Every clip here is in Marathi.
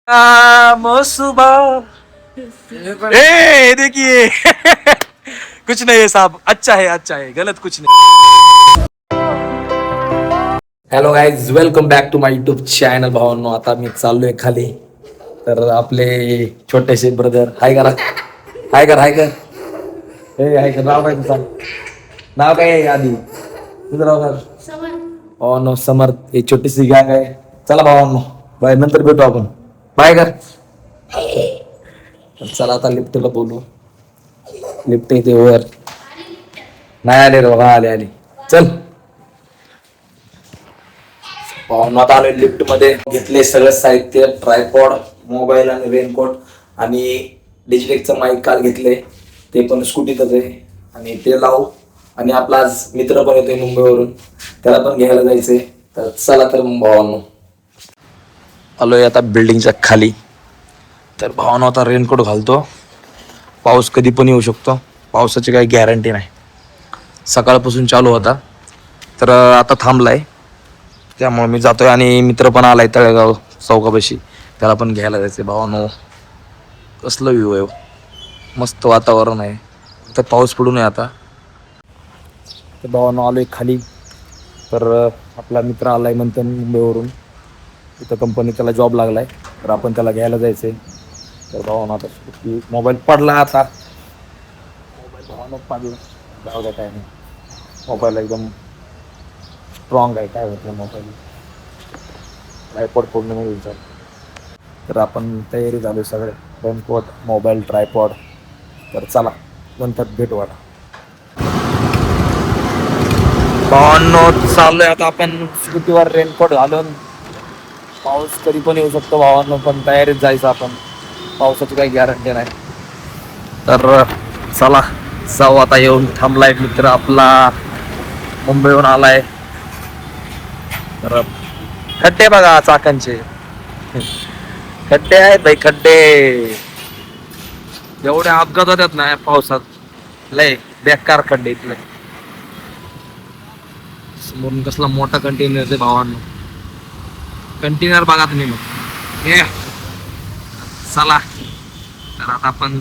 सुबह देखिए कुछ नहीं है साहब, अच्छा है गलत कुछ नहीं. Hello guys, welcome back to my YouTube channel. भावांनो, आता मी चाललोय खाली. तर आपले छोटेसे ब्रदर हाय करा, हाय कर हाय कर. नाव काय तुझं? नाव काय आहे आधी तुझं? नाव काय? हो नो समर्थ. ही छोटीशी गॅंग आहे. चला भावांनो, बाय, नंतर भेटू आपण. बाय कर. चला आता लिफ्टला बोलू. लिफ्ट येते वर. नाही आले रे बाबा, आले चल. भावांनो, आता आलोय लिफ्ट मध्ये. घेतले सगळं साहित्य, ट्रायपॉड, मोबाईल आणि रेनकोट आणि डिजिटेकचं माईक काल घेतले, ते पण स्कूटीतच आहे. आणि ते लावू. आणि आपला आज मित्र पण येतोय मुंबईवरून, त्याला पण घ्यायला जायचंय. तर चला तर मग भावांनो, आलोय आता बिल्डिंगच्या खाली. तर भावांनो, आता रेनकोट घालतो. पाऊस कधी पण येऊ शकतो, पावसाची काही गॅरंटी नाही. सकाळपासून चालू होता, तर आता थांबलाय. त्यामुळे मी जातोय आणि मित्र पण आलाय तळेगाव चौकापाशी, त्याला पण घ्यायला जायचंय. भावांनो, कसलं व्ह्यू आहे, मस्त वातावरण आहे. तर पाऊस पडू नये आता. तर भावांनो, आलोय खाली. तर आपला मित्र आलाय म्हणतो मुंबईवरून, तिथं कंपनी त्याला जॉब लागलाय, तर आपण त्याला घ्यायला जायचंय. तर भावांनो, आता मोबाईल पडला, आता मोबाईल भावांनो पडला, जाऊ द्या, काय नाही. मोबाईल एकदम स्ट्रॉंग आहे, काय होतं मोबाईल ट्रायपॉड पूर्ण नाही विचार. तर आपण तयारी झालो सगळे, रेनकोट, मोबाईल, ट्रायपॉड. तर चला नंतर भेटू. आता भावांनो, चाललोय आता आपण स्कूटीवर रेनकोट घालून. पाऊस कधी पण येऊ शकतो भावांनो, पण तयारीत जायचं आपण, पावसाची काही गॅरंटी नाही. तर चला जाऊ. आता येऊन थांबलाय मित्र आपला, मुंबईहून आलाय. तर खड्डे बघा, चाकांचे खड्डे आहेत भाई, खड्डे. एवढे अपघात होतात ना पावसात, लय बेकार खड्डे इथले. समोरून कसला मोठा कंटेनर आहे भावांनो, कंटेनर बघा तुम्ही. मग चला, तर आता आपण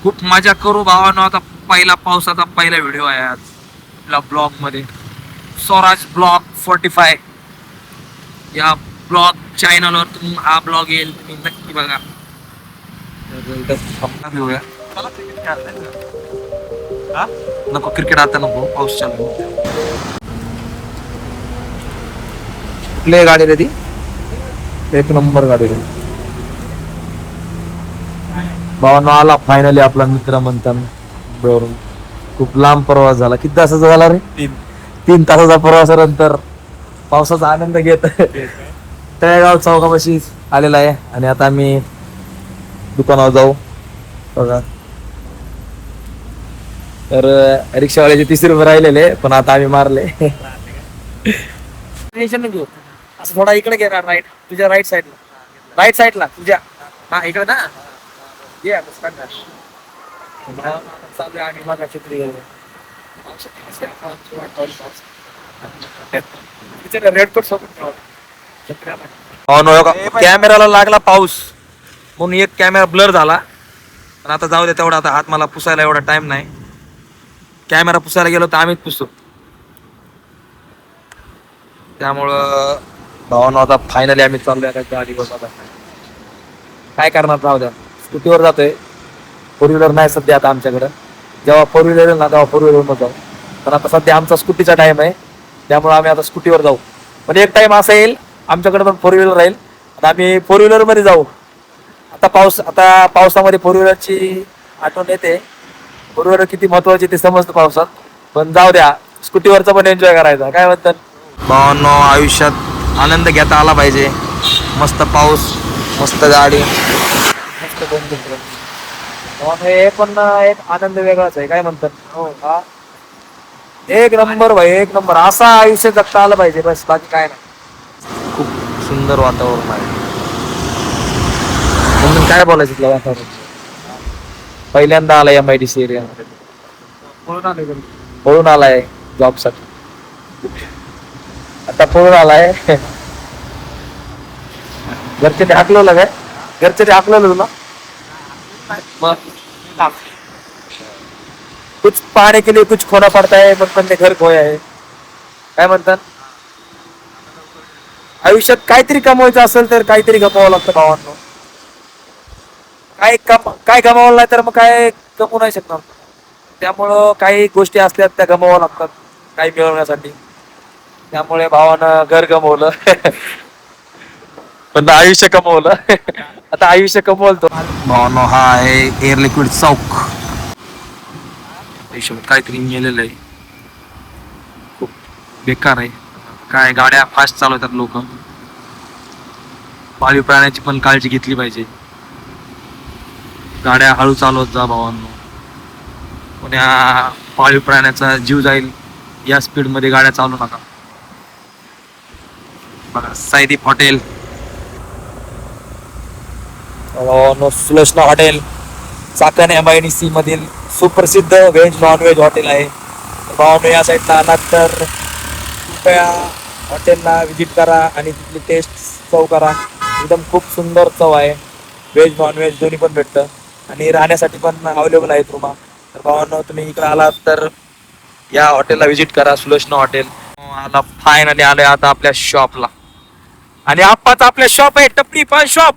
खूप मजा करू भावांनो. आता पहिला पावसाचा पहिला व्हिडिओ आहे आज आपल्या ब्लॉग मध्ये, स्वराज ब्लॉग 45 या ब्लॉग चॅनलवर तुम्ही हा ब्लॉग येईल, तुम्ही नक्की बघा. नको क्रिकेट आता नको, पाऊस चालू. कुठली गाडी रे ती? एक नंबर गाडी रे भावांनो. आला फायनली आपला मित्र म्हणतात मुंबईवरून. खूप लांब प्रवास झाला. किती तासाचा झाला रे? 3 तासाचा प्रवासानंतर पावसाचा आनंद घेत तळेगाव चौकापाशी आलेला आहे. आणि आता आम्ही दुकानावर जाऊ बघा. तर रिक्षावाल्याचे 30 रुपये राहिलेले, पण आता आम्ही मारले. टेन्शन नाही घेऊ. असं थोडा इकडे घे, राईट, तुझ्या राईट साईडला तुझ्या, हा इकडे ना. ये कॅमेराला लागला पाऊस म्हणून एक कॅमेरा ब्लर झाला. पण आता जाऊ दे, तेवढा आता हात मला पुसायला एवढा टाइम नाही. कॅमेरा पुसायला गेलो तर आम्हीच पुसतो. त्यामुळं भावांनो, आता फायनली आम्ही चाललोय आता गाडी बस. आता काय करणार, राहू द्या. स्कूटीवर जातोय, 4 व्हीलर नाही सध्या आता आमच्याकडं. जेव्हा 4 व्हीलर येईल ना तेव्हा 4 व्हीलर जाऊ. पण आता सध्या आमचा स्कूटीचा टाइम आहे, त्यामुळे आम्ही आता स्कूटीवर जाऊ. पण एक टाइम असा येईल आमच्याकडे पण 4 व्हीलर राहील, आता आम्ही 4 व्हीलर मध्ये जाऊ. आता पावसामध्ये 4 व्हीलरची आठवण येते. 4 व्हीलर किती महत्वाची ते समजतं पावसात. पण जाऊ द्या, स्कूटीवरचा पण एन्जॉय करायचा. काय म्हणतात भावांनो, आयुष्यात आनंद घेता आला पाहिजे. मस्त पाऊस, मस्त गाडी, मस्त बंद. हे पण एक आनंद वेगळाच आहे. काय म्हणतात, हो हा, एक नंबर भाई, एक नंबर. असा आयुष्य जगता आलं पाहिजे, बस, बाकी काय नाही. खूप सुंदर वातावरण आहे. म्हणून काय बोलायचं तुला वातावरण? पहिल्यांदा आलाय MIDC एरिया, पळून आलाय जॉब साठी. आता पळून आलाय. घरचे हाकलवलं काय? घरचे ते हाकलं तुला मग कुछ पाने के लिए कुछ खोना पडता है पण ते घर खोया आहे काय म्हणतात. आयुष्यात काहीतरी कमवायचं असेल तर काहीतरी गमवावं लागतं भावांनो. काय गमावलं नाही तर मग काय कमवू नाही शकणार. त्यामुळं काही गोष्टी असल्यात त्या गमाव्या लागतात काही मिळवण्यासाठी. त्यामुळे भावानं घर गमवलं पण आयुष्य कमवलं. आता आयुष्य कमवलं तो भावानो. हा आहे एअर लिक्विड चौक. आयुष्यात काहीतरी मेलेलं आहे. खूप बेकार आहे. काय गाड्या फास्ट चालवतात लोक. पाळीव प्राण्याची पण काळजी घेतली पाहिजे. गाड्या हळू चालवत जा भावांनो. कोण्या पाळीव प्राण्याचा जीव जाईल या स्पीड मध्ये गाड्या चालू नका. बघा Saideep hotel, Sulochana hotel Chakan MIDC मधील सुप्रसिद्ध व्हेज नॉन व्हेज हॉटेल आहे. भावांनो या साईडला आलात तर कृपया हॉटेलला व्हिजिट करा आणि तिथली टेस्ट चव करा. एकदम खूप सुंदर चव आहे. व्हेज नॉन व्हेज दोन्ही पण भेटतं आणि राहण्यासाठी पण अवेलेबल आहेत रूमा. तर भावांनो तुम्ही इकडे आलात तर या हॉटेलला व्हिजिट करा, सुलोचना हॉटेल. आता फायनली आलोय आता आपल्या शॉपला आणि आप्पाचा आपल्या शॉप आहे टपरी पान शॉप.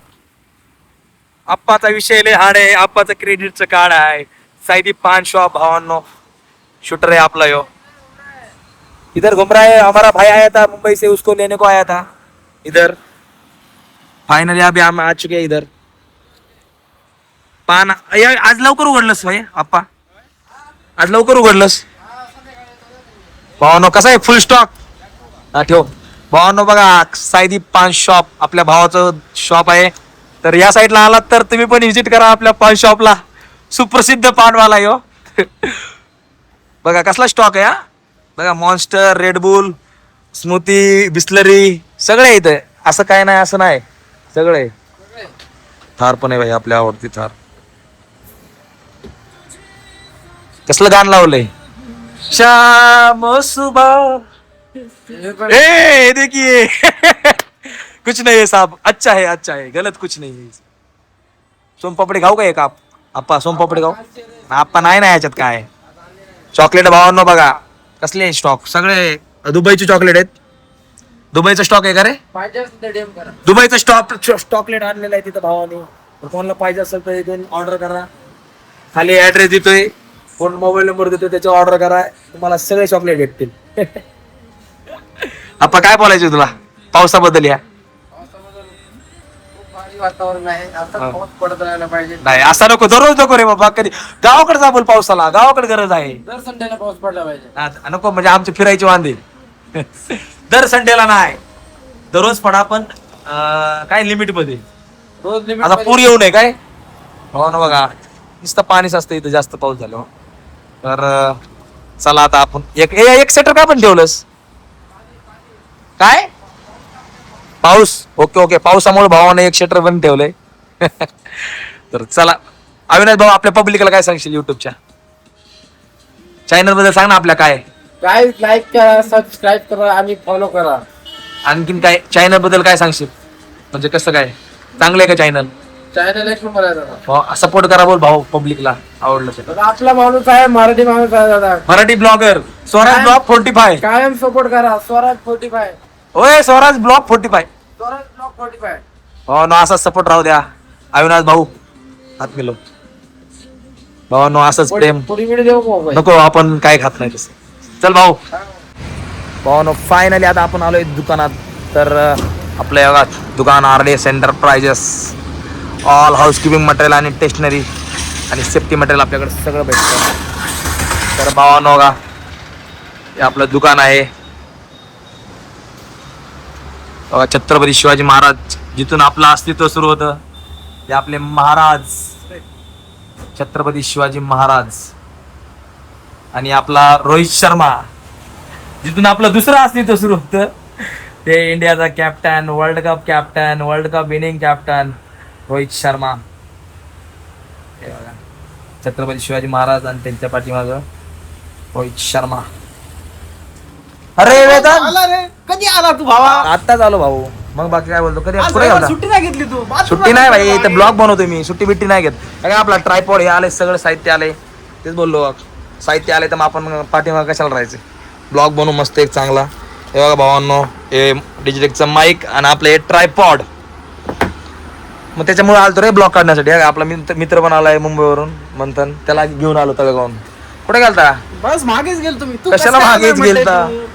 आप्पाचा विषय लय हार्ड आहे. आप्पाचं क्रेडिटचं कार्ड आहे. साईदीप पान शॉप भावांनो. शूटर है आपला यो. इधर घूम रहा है. हमारा भाई आया था मुंबई से, उसको लेने को आया था इधर. फाइनली अभी हम आ चुके हैं इधर. पान आज लवकर उघडलंस भाई आप्पा. आज लवकर उघडलंस भावानो. कसा आहे फुल स्टॉक. हा ठेव भावानो. बघा साईदीप पान शॉप आपल्या भावाचं शॉप आहे. तर या साईडला आलात तर तुम्ही पण व्हिजिट करा आपल्या पान शॉपला. सुप्रसिद्ध पानवाला यो. बघा कसला स्टॉक आहे. हा बघा मॉन्स्टर, रेडबुल, स्मूथी, बिस्लरी सगळे इथं. असं काय नाही असं नाही सगळे. थार पण आहे भाई आपल्या आवडती थार. कसलं गाणं लावलंय. शाम सुबह ए देखिए कुछ नहीं है साहब. अच्छा है गलत कुछ नहीं है. सोनपापडी खाऊ का एक आप्पा. सोनपापडी खाऊ. आप्पा नाही ना याच्यात काय. चॉकलेट भावांनो बघा कसले स्टॉक सगळे दुबईचे चॉकलेट आहेत. दुबईचा स्टॉक आहे का रे. दुबईचा चॉकलेट आणलेला आहे तिथं भावानो. कोणाला पाहिजे असेल तर इथून ऑर्डर करा. खाली ऍड्रेस देतोय, फोन मोबाईल नंबर देतोय, त्याच्यावर ऑर्डर करा. तुम्हाला सगळे चॉकलेट भेटतील. आप्पा काय बोलायचं तुला पावसाबद्दल. या वातावरण आहे आता पाऊस पडत राहायला पाहिजे. नाही असा नको दररोज नको रे बाबा. कधी गावाकडे जा बोल पावसाला. गावाकडे गरज आहे. दर संडेला पाऊस पडला पाहिजे. नको म्हणजे आमची फिरायची वांदे. दर संडेला नाही दररोज पडा पण काय लिमिट मध्ये. रोज लिमिट आता पूर येऊ नये काय. हो ना बघा नुसतं पाणीच असतं इथं जास्त पाऊस झाला. तर चला आता आपण एक सेटर काय पण ठेवलंस काय. पाऊस ओके पावसामुळे भावाने एक शटर पण ठेवलंय. तर चला अविनाश भाऊ आपल्या पब्लिकला काय सांगशील युट्यूबच्या चॅनल बद्दल सांग ना. आपल्या काय काय लाईक करा, सबस्क्राईब करा आणि फॉलो करा. आणखीन काय चॅनल बद्दल काय सांगशील. म्हणजे कसं काय चांगलं आहे का चॅनल. चॅनल एक नंबर आहे दादा. सपोर्ट करा बोल भाऊ पब्लिकला आवडलं ते. दादा आपला माणूस आहे, मराठी माणूस आहे दादा. Marathi blogger Swaraj blog 45. कायम सपोर्ट करा. स्वराज 45. होय स्वराज ब्लॉग 45. स्वराज ब्लॉग 45. हो ना असाच सपोर्ट राहू द्या. अविनाश भाऊ हात मिलो भाऊ नो असंच प्रेम. थोडी वेळ देऊ मोबाईल. नको आपण काय खात नाही तसं. चल भाऊ भाऊ फायनली आता आपण आलोय दुकानात. तर आपल्या दुकान RDS enterprises all housekeeping material आणि स्टेशनरी आणि सेफ्टी मटेरियल आपल्याकडे सगळं भेटतं. तर भावांनो बघा हे आपलं दुकान आहे. बघा छत्रपती शिवाजी महाराज जिथून आपलं अस्तित्व सुरू होतं ते आपले महाराज छत्रपती शिवाजी महाराज. आणि आपला रोहित शर्मा जिथून आपलं दुसरं अस्तित्व सुरू होतं ते इंडियाचा captain, world cup captain, world cup winning captain Rohit Sharma. हे बघा छत्रपती शिवाजी महाराज आणि त्यांच्या पाठीमागं रोहित शर्मा. अरे वेदांत आला रे. कधी आला तू भावा. आत्ताच आलो भाऊ. मग बाकी काय बोलतो कधी आज कुठे रविवार गेलता? सुट्टी नाही घेतली तू सुट्टी नाही भाई इथं ब्लॉग बनवतोय मी सुट्टी बिट्टी नाही घेत काय आपला ट्रायपॉड हे आले सगळं साहित्य आले तेच बोललो साहित्य आले तर मग आपण पाठीमागे कशाला राहायचं ब्लॉग बनवू मस्त एक चांगला हे बघा भावांनो हे डिजिटेकचं माईक आणि आपलं हे ट्रायपॉड मग त्याच्यामुळे आलतो रे ब्लॉग काढण्यासाठी आपला मित्र पण आलाय मुंबईवरून मंथन त्याला घेऊन आलो तळगावून कुठे गेलता बस मागेच गेल तुम्ही तू कशाला कसं काय मागेच म्हणते गेलता? तू?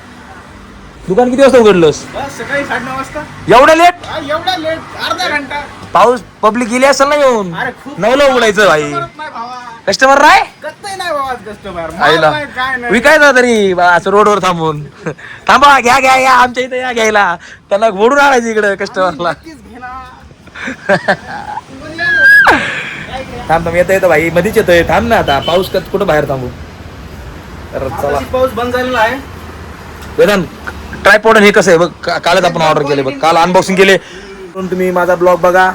दुकान किती वाजता उघडलंस बस सकाळी 9:30 वाजता एवढं लेट एवढा लेट अर्धा घंटा पाऊस पब्लिक गेली असेल ना येऊन अरे खूप 9ला उघडायचं भाई करत नाही भावा कस्टमर राय कत्तही नाही बाबा कस्टमर आईला काय नाही विकायचा तरी असं रोडवर थांबून थांबा घ्या घ्या घ्या आमच्या इथे या घ्यायला त्यांना ओढून आणायचं इकडे कस्टमरला नक्कीच घेणार थांब थांब येतं भाई मधीच येतोय थांब ना आता पाऊस कुठं बाहेर थांबू तर चला आताशी पाऊस बंद झालेला आहे वेदांत ट्रायपॉड हे कसं आहे बघ कालच आपण ऑर्डर केले बघ काल अनबॉक्सिंग केले तुम्ही माझा ब्लॉग बघा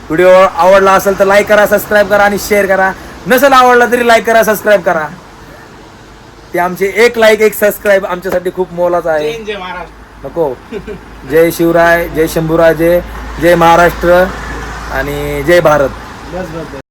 व्हिडिओ आवडला असेल तर लाईक करा सबस्क्राईब करा आणि शेअर करा नसेल आवडला तरी लाईक करा सबस्क्राईब करा ते आमचे एक लाईक एक सबस्क्राईब आमच्यासाठी खूप मोलाचा आहे जय महाराष्ट्र नको जय शिवराय जय शंभूराजे जय महाराष्ट्र आणि जय भारत बस बस